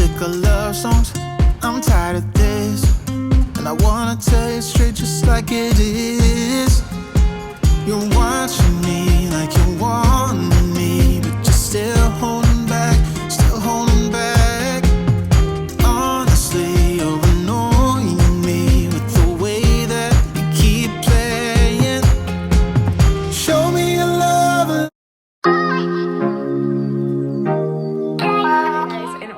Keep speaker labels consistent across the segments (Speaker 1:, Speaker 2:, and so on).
Speaker 1: sick of love songs, I'm tired of this, and I wanna tell you straight just like it is. You're watching me like you want me, but you're still holding back, still holding back. Honestly, you're annoying me with the way that you keep playing. Show me your love.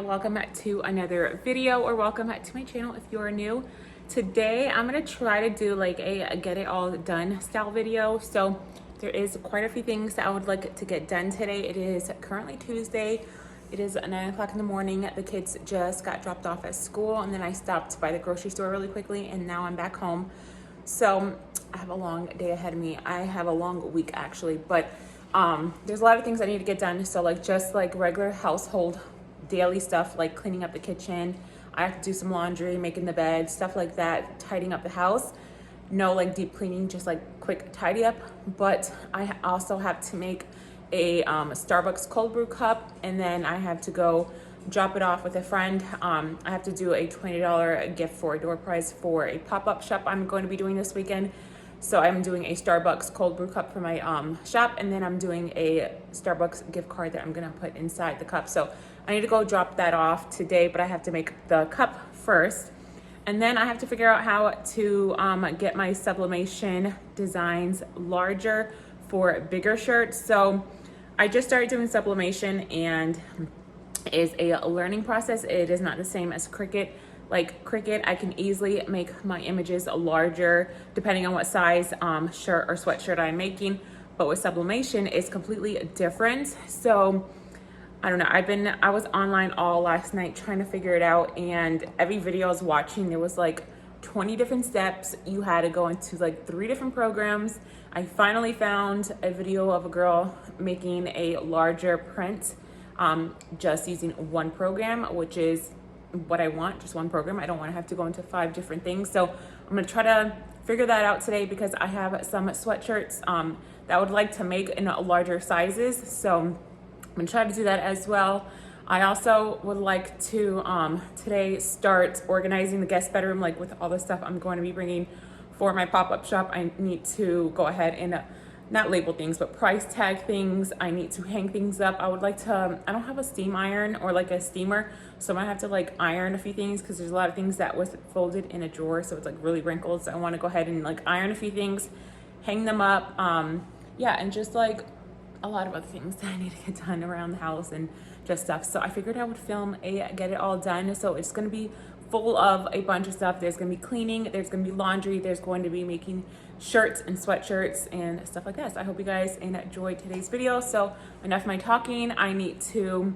Speaker 2: Welcome back to another video, or welcome back to my channel if you're new. Today I'm gonna try to do like a get it all done style video. So there is quite a few things that I would like to get done today. It is currently Tuesday. It is 9 o'clock in the morning. The kids just got dropped off at school, and then I stopped by the grocery store really quickly, and now I'm back home. So I have a long day ahead of me. I have a long week actually, but there's a lot of things I need to get done. So like just like regular household daily stuff, like cleaning up the kitchen. I have to do some laundry, making the bed, stuff like that, tidying up the house. No like deep cleaning, just like quick tidy up. But I also have to make a Starbucks cold brew cup, and then I have to go drop it off with a friend. I have to do a $20 gift for a door prize for a pop-up shop I'm going to be doing this weekend. So I'm doing a Starbucks cold brew cup for my shop, and then I'm doing a Starbucks gift card that I'm gonna put inside the cup. So I need to go drop that off today, but I have to make the cup first. And then I have to figure out how to get my sublimation designs larger for bigger shirts. So I just started doing sublimation, and it is a learning process. It is not the same as Cricut. Like Cricut, I can easily make my images larger depending on what size shirt or sweatshirt I'm making. But with sublimation, it's completely different. So I don't know, I was online all last night trying to figure it out, and every video I was watching, there was like 20 different steps. You had to go into like 3 different programs. I finally found a video of a girl making a larger print just using one program, which is what I want, just one program. I don't want to have to go into 5 different things. So I'm gonna try to figure that out today, because I have some sweatshirts that I would like to make in larger sizes. So I'm gonna try to do that as well. I also would like to today start organizing the guest bedroom, like with all the stuff I'm going to be bringing for my pop-up shop. I need to go ahead and not label things, but price tag things. I need to hang things up. I would like to, I don't have a steam iron or like a steamer, so I might have to like iron a few things, because there's a lot of things that was folded in a drawer, so it's like really wrinkled. So I want to go ahead and like iron a few things, hang them up. Yeah, and just like a lot of other things that I need to get done around the house and just stuff. So I figured I would film a get it all done. So it's going to be full of a bunch of stuff. There's going to be cleaning, there's going to be laundry, there's going to be making shirts and sweatshirts and stuff like that. So I hope you guys enjoyed today's video. So enough of my talking, I need to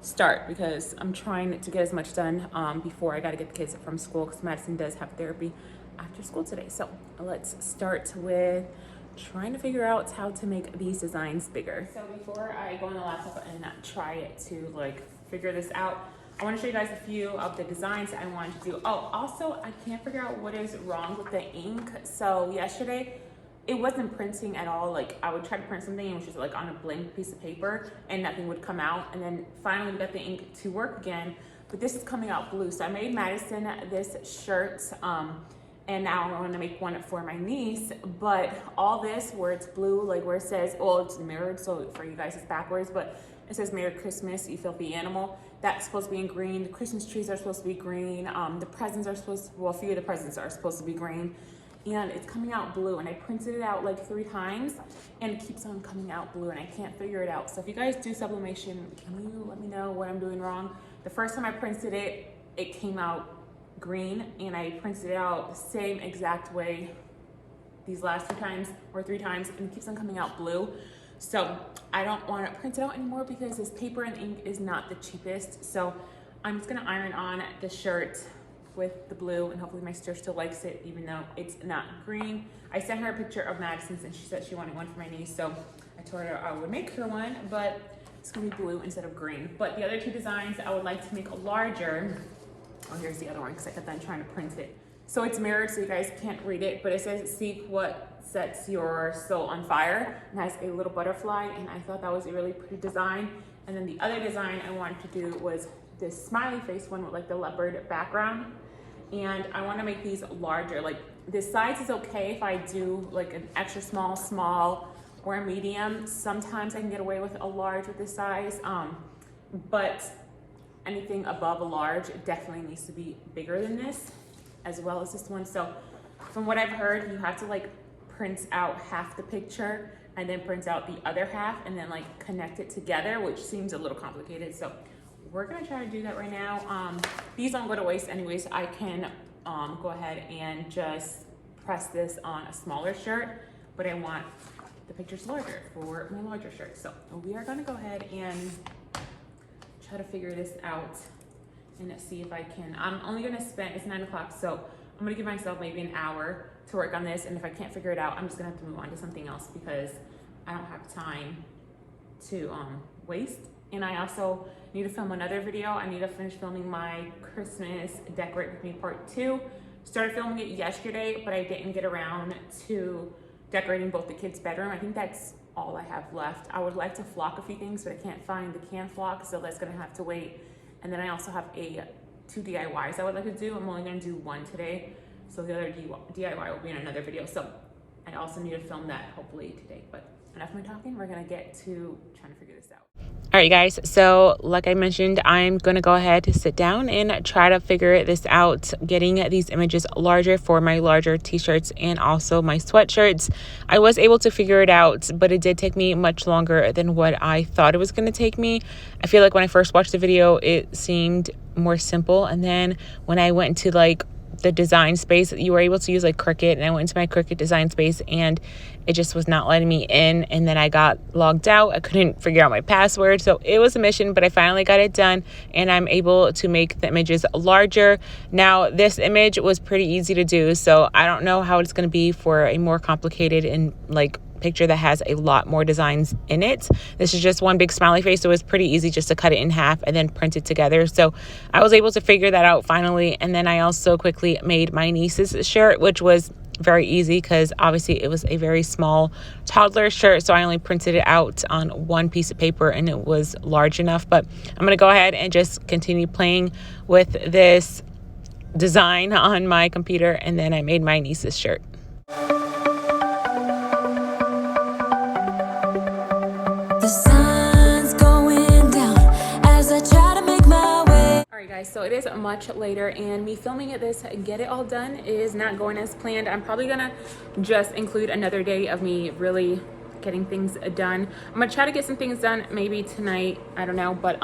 Speaker 2: start, because I'm trying to get as much done before I got to get the kids from school, because Madison does have therapy after school today. So let's start with trying to figure out how to make these designs bigger. So before I go on the laptop and try it to like figure this out, I want to show you guys a few of the designs I wanted to do. Oh, also, I can't figure out what is wrong with the ink. So yesterday, it wasn't printing at all. Like I would try to print something, which is like on a blank piece of paper, and nothing would come out. And then finally we got the ink to work again, but this is coming out blue. So I made Madison this shirt, and now I want to make one for my niece. But all this where it's blue, like where it says, well, it's mirrored, so for you guys it's backwards, but it says Merry Christmas, you filthy animal. That's supposed to be in green. The Christmas trees are supposed to be green. The presents are supposed to, well, a few of the presents are supposed to be green. And it's coming out blue, and I printed it out like 3 times, and it keeps on coming out blue, and I can't figure it out. So if you guys do sublimation, can you let me know what I'm doing wrong? The first time I printed it, it came out green, and I printed it out the same exact way these last 2 times or 3 times, and it keeps on coming out blue. So I don't want to print it out anymore, because this paper and ink is not the cheapest. So I'm just gonna iron on the shirt with the blue, and hopefully my sister still likes it, even though it's not green. I sent her a picture of Madison's, and she said she wanted one for my niece, so I told her I would make her one, but it's gonna be blue instead of green. But the other 2 designs I would like to make larger. Oh, here's the other one, because I got done trying to print it. So it's mirrored, so you guys can't read it, but it says, "Seek what sets your soul on fire," and has a little butterfly, and I thought that was a really pretty design. And then the other design I wanted to do was this smiley face one with like the leopard background, and I want to make these larger. Like this size is okay if I do like an extra small or a medium. Sometimes I can get away with a large with this size, but anything above a large definitely needs to be bigger than this, as well as this one. So from what I've heard, you have to like print out half the picture and then print out the other half and then like connect it together, which seems a little complicated. So we're gonna try to do that right now. These don't go to waste anyways. I can go ahead and just press this on a smaller shirt, but I want the pictures larger for my larger shirt. So we are gonna go ahead and try to figure this out and see if I can. I'm only gonna spend, it's 9 o'clock, so I'm gonna give myself maybe an hour to work on this, and if I can't figure it out, I'm just gonna have to move on to something else because I don't have time to waste. And I also need to film another video. I need to finish filming my Christmas Decorate With Me Part 2. Started filming it yesterday, but I didn't get around to decorating both the kids' bedroom. I think that's all I have left. I would like to flock a few things, but I can't find the can flock, so that's gonna have to wait. And then I also have two DIYs I would like to do. I'm only gonna do one today, so the other DIY will be in another video. So I also need to film that hopefully today. But enough of my talking, we're gonna get to trying to figure this out. All right, guys, so like I mentioned, I'm going to go ahead to sit down and try to figure this out, getting these images larger for my larger t-shirts and also my sweatshirts. I was able to figure it out, but it did take me much longer than what I thought it was going to take me. I feel like when I first watched the video, it seemed more simple. And then when I went into like the design space, you were able to use like Cricut, and I went into my Cricut design space and it just was not letting me in, and then I got logged out. I couldn't figure out my password, so it was a mission, but I finally got it done and I'm able to make the images larger. Now this image was pretty easy to do, so I don't know how it's going to be for a more complicated and like picture that has a lot more designs in it. This is just one big smiley face, so it was pretty easy just to cut it in half and then print it together. So I was able to figure that out finally. And then I also quickly made my niece's shirt, which was very easy because obviously it was a very small toddler shirt, so I only printed it out on one piece of paper and it was large enough. But I'm going to go ahead and just continue playing with this design on my computer, and then I made my niece's shirt.
Speaker 3: The sun's going down as I try to make my way.
Speaker 2: All right, guys, so it is much later, and me filming this Get It All Done is not going as planned. I'm probably gonna just include another day of me really getting things done. I'm gonna try to get some things done maybe tonight, I don't know, but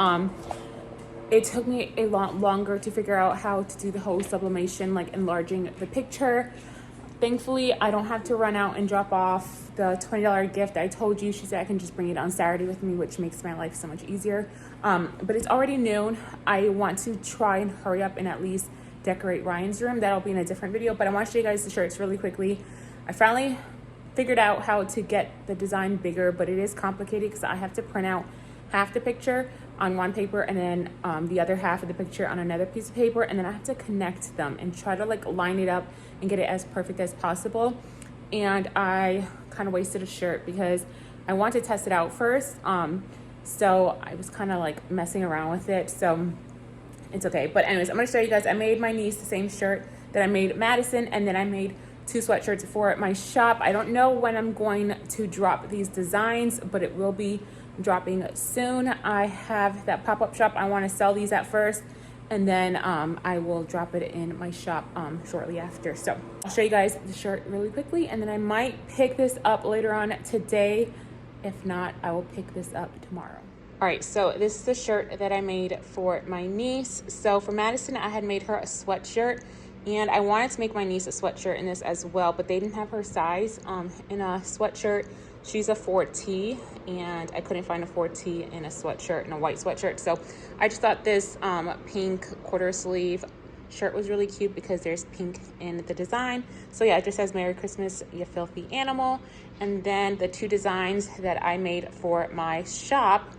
Speaker 2: it took me a lot longer to figure out how to do the whole sublimation, like enlarging the picture. Thankfully, I don't have to run out and drop off the $20 gift I told you. She said I can just bring it on Saturday with me, which makes my life so much easier. But it's already noon. I want to try and hurry up and at least decorate Ryan's room. That'll be in a different video, but I want to show you guys the shirts really quickly. I finally figured out how to get the design bigger, but it is complicated because I have to print out half the picture on one paper and then the other half of the picture on another piece of paper, and then I have to connect them and try to like line it up and get it as perfect as possible. And I kind of wasted a shirt because I want to test it out first, so I was kind of like messing around with it, so it's okay. But anyways, I'm gonna show you guys. I made my niece the same shirt that I made Madison, and then I made 2 sweatshirts for my shop. I don't know when I'm going to drop these designs, but it will be dropping soon. I have that pop-up shop. I want to sell these at first, and then I will drop it in my shop shortly after. So I'll show you guys the shirt really quickly, and then I might pick this up later on today. If not, I will pick this up tomorrow. All right, so this is the shirt that I made for my niece. So for Madison, I had made her a sweatshirt, and I wanted to make my niece a sweatshirt in this as well, but they didn't have her size in a sweatshirt. She's a 4T, and I couldn't find a 4T in a sweatshirt, in a white sweatshirt. So I just thought this pink quarter sleeve shirt was really cute because there's pink in the design. So yeah, it just says Merry Christmas, you filthy animal. And then the 2 designs that I made for my shop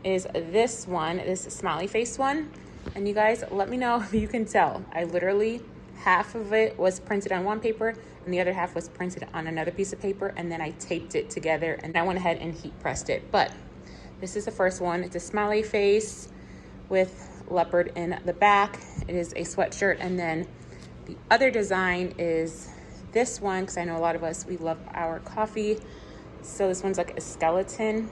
Speaker 2: is this one, this smiley face one. And you guys, let me know if you can tell. I literally, half of it was printed on one paper and the other half was printed on another piece of paper, and then I taped it together and I went ahead and heat pressed it. But this is the first one. It's a smiley face with leopard in the back. It is a sweatshirt. And then the other design is this one, because I know a lot of us, we love our coffee. So this one's like a skeleton.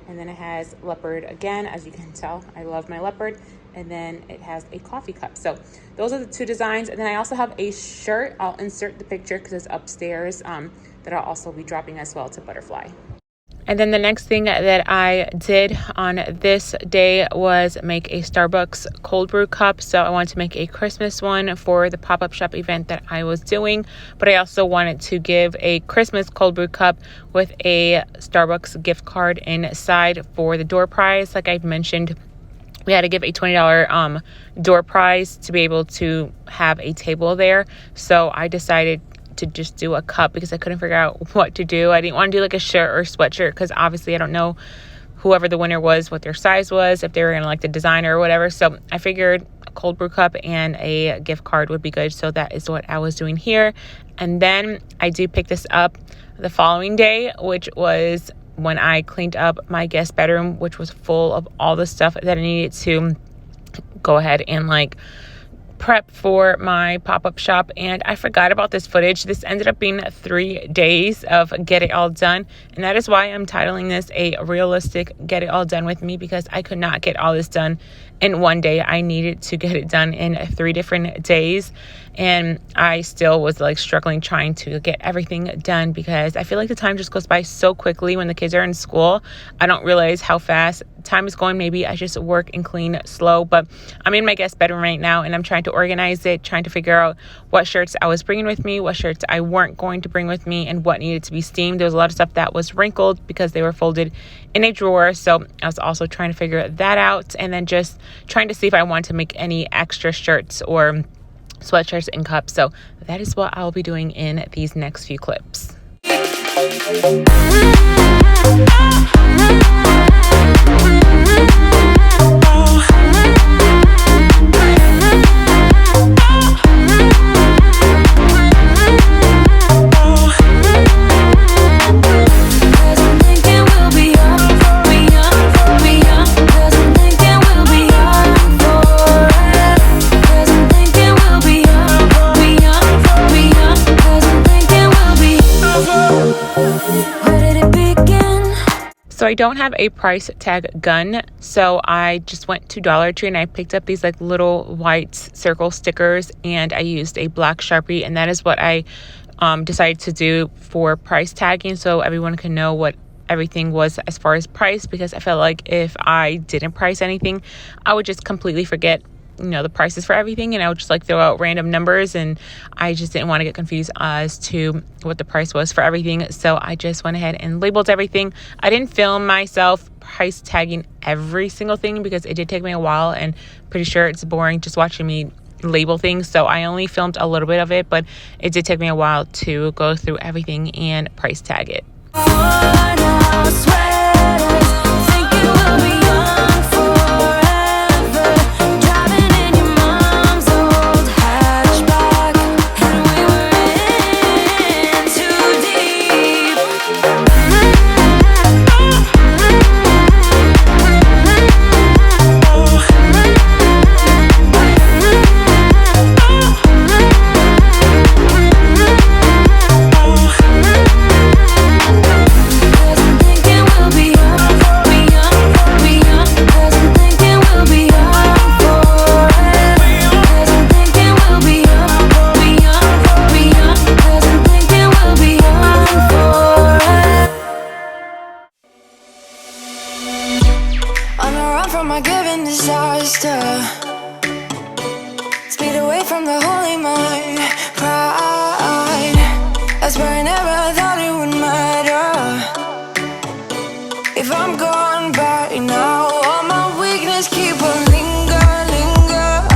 Speaker 2: And then it has leopard again, as you can tell. I love my leopard. And then it has a coffee cup. So those are the two designs. And then I also have a shirt. I'll insert the picture because it's upstairs, that I'll also be dropping as well to Butterfly. And then the next thing that I did on this day was make a Starbucks cold brew cup. So I wanted to make a Christmas one for the pop-up shop event that I was doing. But I also wanted to give a Christmas cold brew cup with a Starbucks gift card inside for the door prize. Like I've mentioned, we had to give a $20 door prize to be able to have a table there. So I decided to just do a cup because I couldn't figure out what to do. I didn't want to do like a shirt or sweatshirt because obviously I don't know whoever the winner was, what their size was, if they were going to like the designer or whatever. So I figured a cold brew cup and a gift card would be good. So that is what I was doing here. And then I do pick this up the following day, which was when I cleaned up my guest bedroom, which was full of all the stuff that I needed to go ahead and like prep for my pop-up shop. And I forgot about this footage. This ended up being 3 days of get it all done, and that is why I'm titling this a realistic get it all done with me, because I could not get all this done in one day. I needed to get it done in 3 different days, and I still was like struggling trying to get everything done because I feel like the time just goes by so quickly when the kids are in school. I don't realize how fast time is going. Maybe I just work and clean slow, but I'm in my guest bedroom right now and I'm trying to organize it, trying to figure out what shirts I was bringing with me, what shirts I weren't going to bring with me, and what needed to be steamed. There was a lot of stuff that was wrinkled because they were folded in a drawer. So I was also trying to figure that out, and then just trying to see if I want to make any extra shirts or sweatshirts and cups. So that is what I'll be doing in these next few clips. So I don't have a price tag gun, so I just went to Dollar Tree and I picked up these like little white circle stickers, and I used a black Sharpie, and that is what I decided to do for price tagging, so everyone can know what everything was as far as price, because I felt like if I didn't price anything, I would just completely forget the prices for everything, and I would just like throw out random numbers, and I just didn't want to get confused as to what the price was for everything. So I just went ahead and labeled everything. I didn't film myself price tagging every single thing because it did take me a while, and pretty sure it's boring just watching me label things. So I only filmed a little bit of it, but it did take me a while to go through everything and price tag it. Speed away from the holy mind, pride. That's where I never thought it would matter. If I'm gone by now, all my weakness keep on linger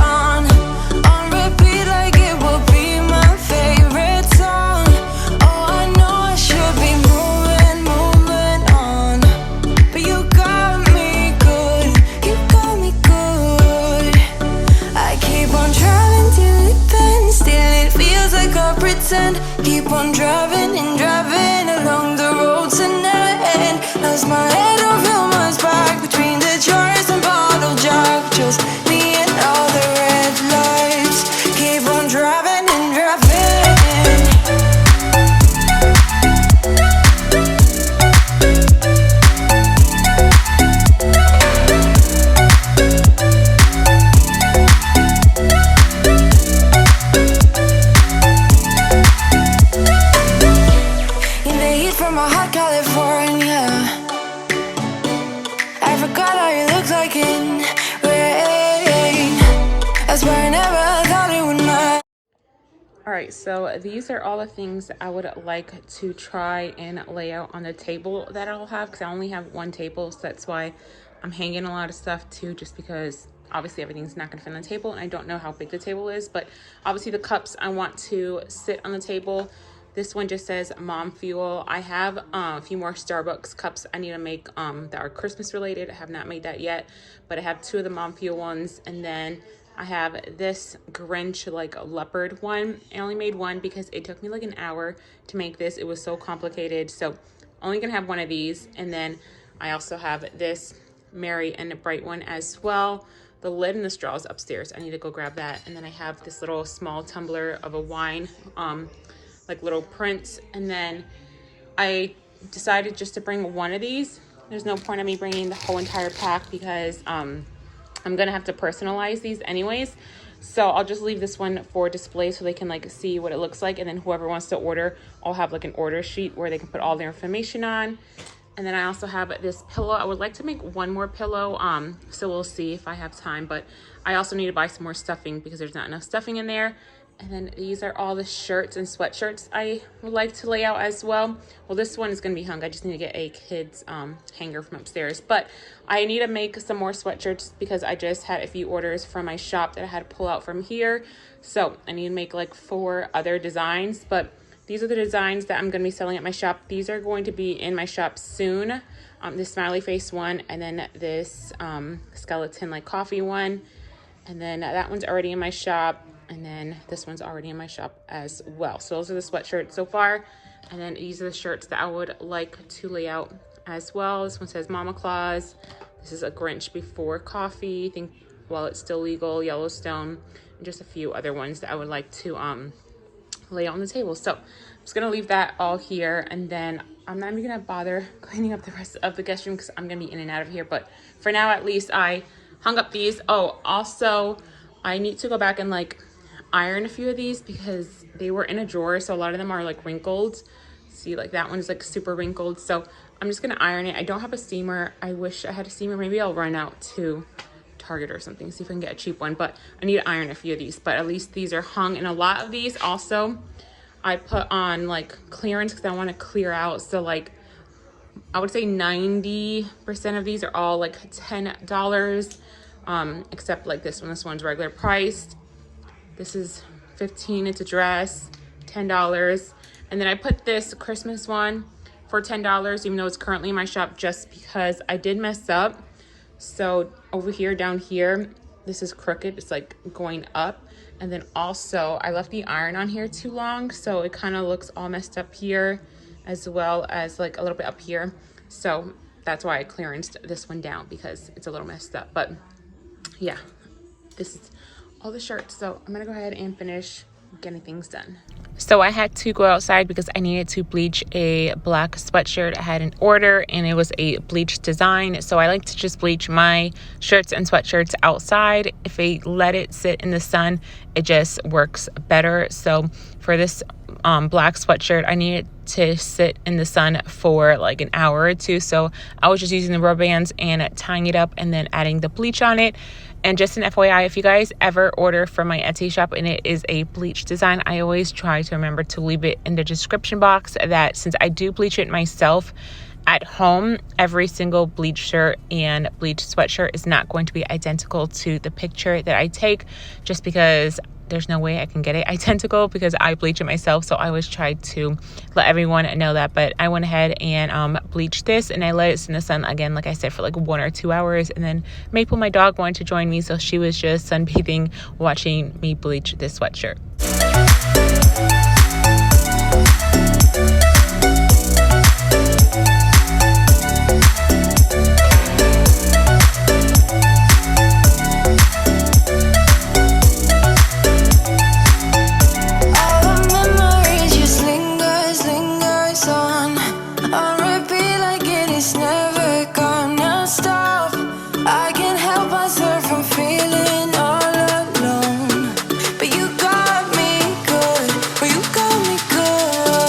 Speaker 2: on repeat like it will be my favorite song. Oh, I know I should be moving on, but you got me good, you got me good. I keep on driving till it bends, still it feels like I pretend. Keep on driving and driving along the road to never end. Lost my head, don't feel much back between the jars and bottle jack. Just me and
Speaker 3: I never thought it would matter.
Speaker 2: All right, so these are all the things that I would like to try and lay out on the table that I'll have, because I only have one table, so that's why I'm hanging a lot of stuff too, just because obviously everything's not gonna fit on the table, and I don't know how big the table is, but obviously the cups I want to sit on the table. This one just says Mom Fuel. I have a few more Starbucks cups I need to make that are Christmas related. I have not made that yet, but I have 2 of the Mom Fuel ones, and then I have this Grinch like leopard one. I only made one because it took me like an hour to make this. It was so complicated, so only gonna have one of these. And then I also have this Merry and Bright one as well. The lid and the straw is upstairs. I need to go grab that. And then I have this little small tumbler of a wine, like little prints. And then I decided just to bring one of these. There's no point in me bringing the whole entire pack because I'm gonna have to personalize these anyways. So I'll just leave this one for display so they can like see what it looks like. And then whoever wants to order, I'll have like an order sheet where they can put all their information on. And then I also have this pillow. I would like to make one more pillow, so we'll see if I have time. But I also need to buy some more stuffing because there's not enough stuffing in there. And then these are all the shirts and sweatshirts I would like to lay out as well. Well, this one is going to be hung. I just need to get a kid's hanger from upstairs. But I need to make some more sweatshirts because I just had a few orders from my shop that I had to pull out from here. So I need to make like 4 other designs. But these are the designs that I'm going to be selling at my shop. These are going to be in my shop soon. This smiley face one, and then this skeleton like coffee one. And then that one's already in my shop. And then this one's already in my shop as well. So those are the sweatshirts so far. And then these are the shirts that I would like to lay out as well. This one says Mama Claus. This is a Grinch before coffee. I think while it's still legal, Yellowstone, and just a few other ones that I would like to lay on the table. So I'm just gonna leave that all here, and then I'm not even gonna bother cleaning up the rest of the guest room because I'm gonna be in and out of here. But for now, at least I hung up these. Oh, also I need to go back and like iron a few of these because they were in a drawer, so a lot of them are like wrinkled. See, like that one's like super wrinkled, so I'm just gonna iron it. I don't have a steamer. I wish I had a steamer. Maybe I'll run out to Target or something, see if I can get a cheap one, but I need to iron a few of these. But at least these are hung, and a lot of these also I put on like clearance because I want to clear out. So like I would say 90% of these are all like $10, except like this one. This one's regular priced. This is $15. It's a dress, $10. And then I put this Christmas one for $10, even though it's currently in my shop, just because I did mess up. So over here, down here, this is crooked. It's like going up. And then also I left the iron on here too long, so it kind of looks all messed up here, as well as like a little bit up here. So that's why I clearanced this one down, because it's a little messed up. But yeah, this is all the shirts, so I'm gonna go ahead and finish getting things done. So I had to go outside because I needed to bleach a black sweatshirt. I had an order and it was a bleach design, so I like to just bleach my shirts and sweatshirts outside. If I let it sit in the sun, it just works better. So for this black sweatshirt, I needed to sit in the sun for like an hour or two, so I was just using the rubber bands and tying it up and then adding the bleach on it. And just an FYI, if you guys ever order from my Etsy shop and it is a bleach design, I always try to remember to leave it in the description box, that since I do bleach it myself at home, every single bleach shirt and bleach sweatshirt is not going to be identical to the picture that I take, just because there's no way I can get it identical because I bleach it myself. So I always try to let everyone know that. But I went ahead and bleached this, and I let it sit in the sun again, like I said, for like 1 or 2 hours. And then Maple, my dog, wanted to join me, so she was just sunbathing watching me bleach this sweatshirt.
Speaker 3: But you got me good,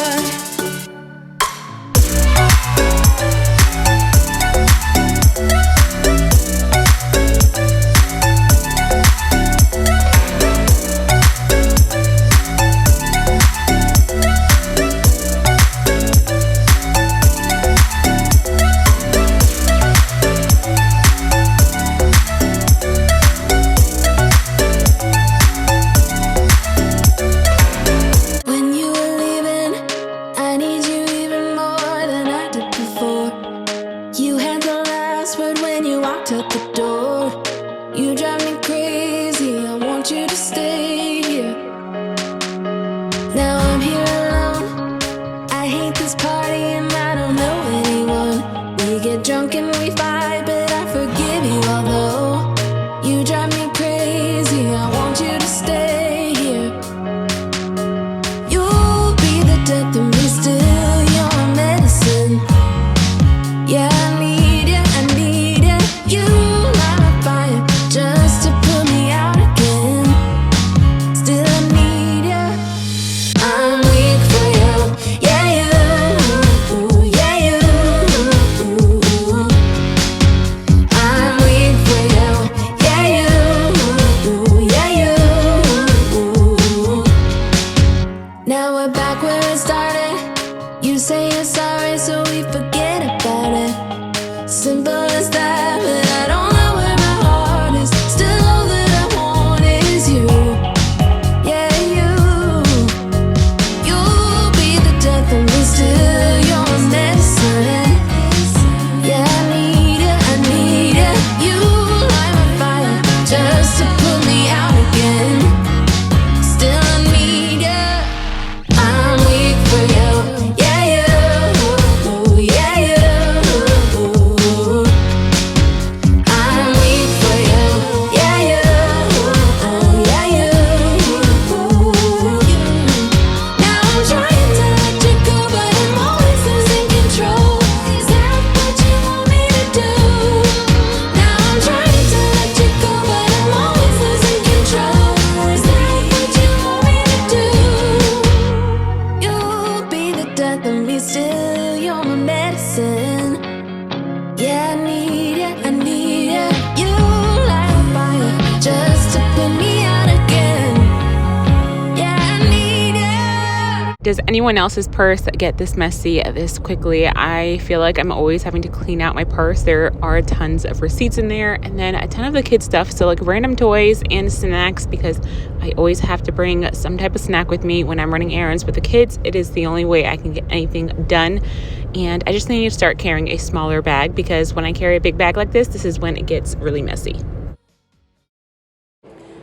Speaker 2: Does anyone else's purse get this messy this quickly? I feel like I'm always having to clean out my purse. There are tons of receipts in there and then a ton of the kids stuff. So like random toys and snacks, because I always have to bring some type of snack with me when I'm running errands with the kids. It is the only way I can get anything done. And I just need to start carrying a smaller bag, because when I carry a big bag like this is when it gets really messy.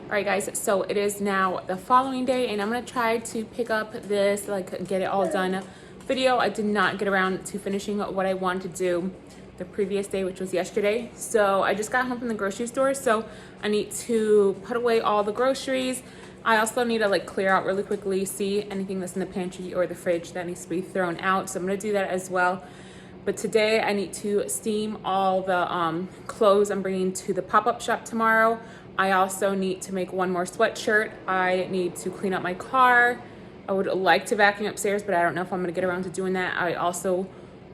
Speaker 2: All right, guys, so it is now the following day, and I'm gonna try to pick up this like get it all done video. I did not get around to finishing what I wanted to do the previous day, which was yesterday. So I just got home from the grocery store, so I need to put away all the groceries. I also need to like clear out really quickly, see anything that's in the pantry or the fridge that needs to be thrown out. So I'm gonna do that as well. But today I need to steam all the clothes I'm bringing to the pop-up shop tomorrow. I also need to make one more sweatshirt. I need to clean up my car. I would like to vacuum upstairs, but I don't know if I'm gonna get around to doing that. I also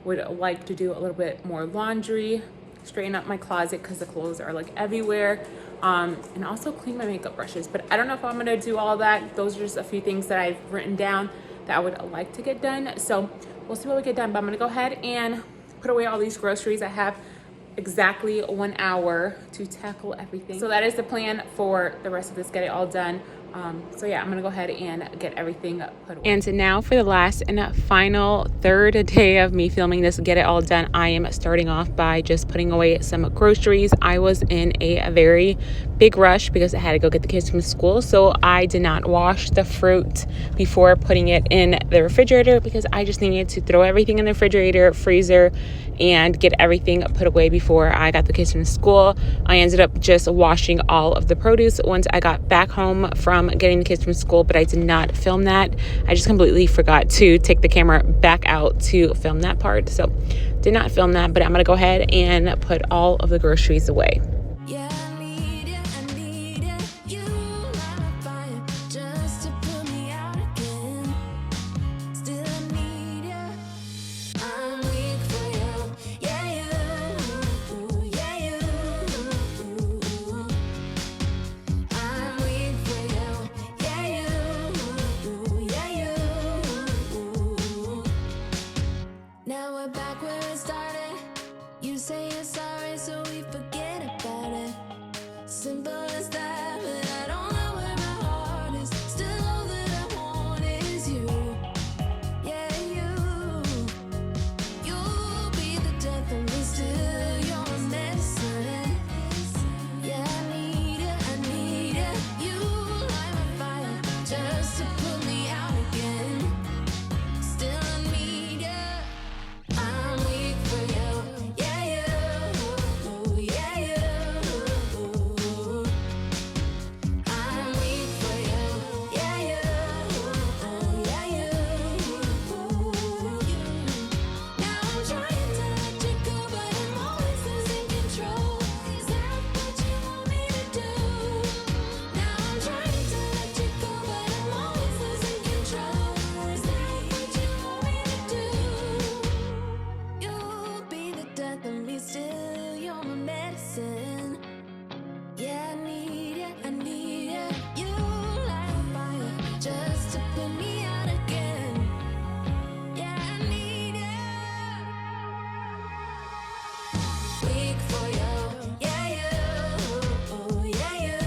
Speaker 2: would like to do a little bit more laundry, straighten up my closet because the clothes are like everywhere, and also clean my makeup brushes. But I don't know if I'm gonna do all that. Those are just a few things that I've written down that I would like to get done. So we'll see what we get done, but I'm gonna go ahead and put away all these groceries. I have exactly 1 hour to tackle everything. So that is the plan for the rest of this get it all done. So yeah, I'm gonna go ahead and get everything put away. And now for the last and final third day of me filming this get it all done, I am starting off by just putting away some groceries. I was in a very big rush because I had to go get the kids from school, so I did not wash the fruit before putting it in the refrigerator, because I just needed to throw everything in the refrigerator, freezer, and get everything put away before I got the kids from school. I ended up just washing all of the produce once I got back home from getting the kids from school, but I did not film that. I just completely forgot to take the camera back out to film that part. So did not film that, but I'm gonna go ahead and put all of the groceries away.
Speaker 3: Yeah, I need it. You light my fire just to put me out again. Still I need you. I'm weak for you. Yeah, you. Yeah, you. I'm weak for you. Yeah, you. Yeah, you. Now we're back where it started. You say you're sorry, so we forget about it. Simple as that, but I don't know where my heart is. Still all that I want is you. Yeah, you. You'll be the death of me still. You're my medicine. Yeah, I need it. You light my fire just to put me out again. Still I need you. I'm weak for you. Yeah, you. Yeah, you. I'm weak for you. Yeah, you. Yeah, you. Now I'm trying to let you go, but I'm always losing control. Is that what you want me to do? Now I'm trying to let you go, but I'm always losing control. Is that what you want me to do? You'll be the death of me still. You're my medicine. Yeah, I need it. You light a fire just to put me out again. Yeah, I need it. Weak for you. Yeah, you. Yeah, you.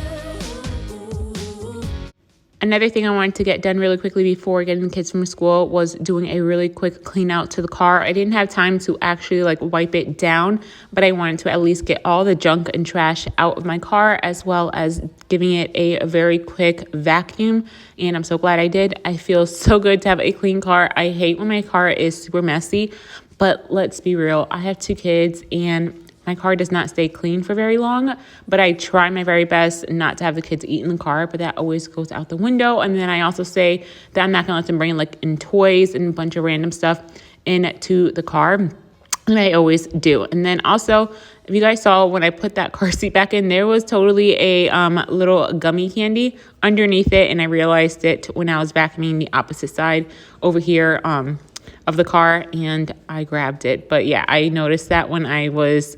Speaker 2: Another thing I wanted to get done really quickly before getting the kids from school was doing a really quick clean out to the car. I didn't have time to actually like wipe it down, but I wanted to at least get all the junk and trash out of my car, as well as giving it a very quick vacuum. And I'm so glad I did. I feel so good to have a clean car. I hate when my car is super messy, but let's be real. I have 2 kids and my car does not stay clean for very long, but I try my very best not to have the kids eat in the car, but that always goes out the window. And then I also say that I'm not gonna let them bring like in toys and a bunch of random stuff into the car. And I always do. And then also, if you guys saw when I put that car seat back in, there was totally a little gummy candy underneath it. And I realized it when I was vacuuming the opposite side over here of the car, and I grabbed it. But yeah, I noticed that when I was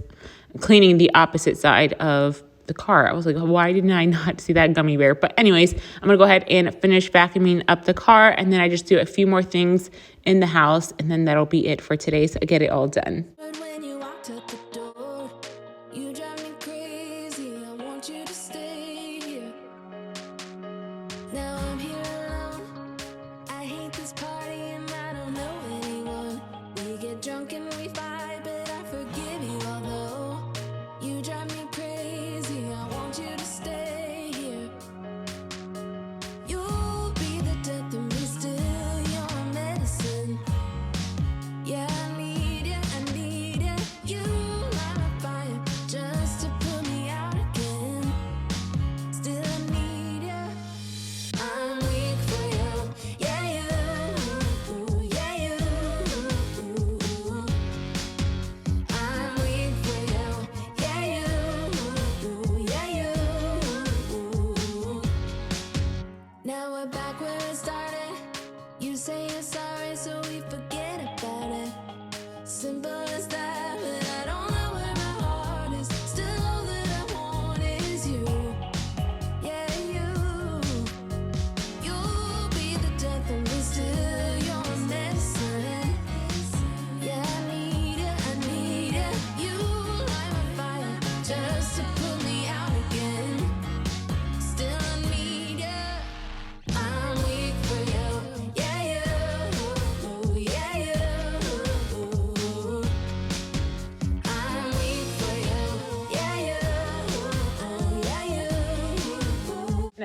Speaker 2: cleaning the opposite side of the car. I was like, why didn't I not see that gummy bear? But anyways, I'm going to go ahead and finish vacuuming up the car, and then I just do a few more things in the house, and then that'll be it for today's Get It All Done.
Speaker 3: But when you walked out the door, you drive me crazy. I want you to stay here. Now I'm here alone. I hate this party and I don't know anyone. We get drunk and we fight, but I forgive you. Although you drive me crazy, I want you to stay here. You'll be the death of me still. You're a medicine. Yeah, I need you, I need you. You light my fire just to put me out again. Still I need you. I'm weak for you. Yeah, you. Yeah, you. I'm weak for you. Yeah, you. Yeah, you. Now we're back where it started. You say you're sorry, so we forget about it. Simple as that, but I don't know where my heart is. Still all that I want is you. Yeah, you. You'll be the death of me still. You're a medicine. Yeah, I need you, I need you. You light my fire just to put me out again. Still I need you. I'm weak for you. Yeah, you. Yeah, you. I'm weak for you. Yeah, you. Yeah,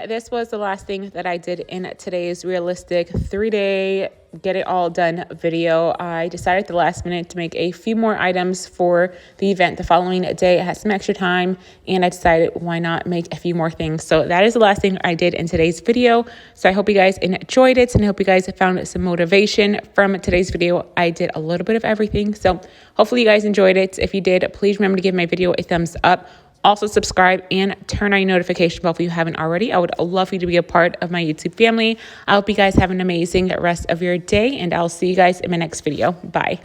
Speaker 3: you.
Speaker 2: This was the last thing that I did in today's realistic 3-day Get It All Done video. I decided at the last minute to make a few more items for the event the following day. I had some extra time and I decided why not make a few more things. So that is the last thing I did in today's video. So I hope you guys enjoyed it and I hope you guys found some motivation from today's video. I did a little bit of everything. So hopefully you guys enjoyed it. If you did, please remember to give my video a thumbs up. Also subscribe and turn on your notification bell if you haven't already. I would love for you to be a part of my YouTube family. I hope you guys have an amazing rest of your day and I'll see you guys in my next video. Bye.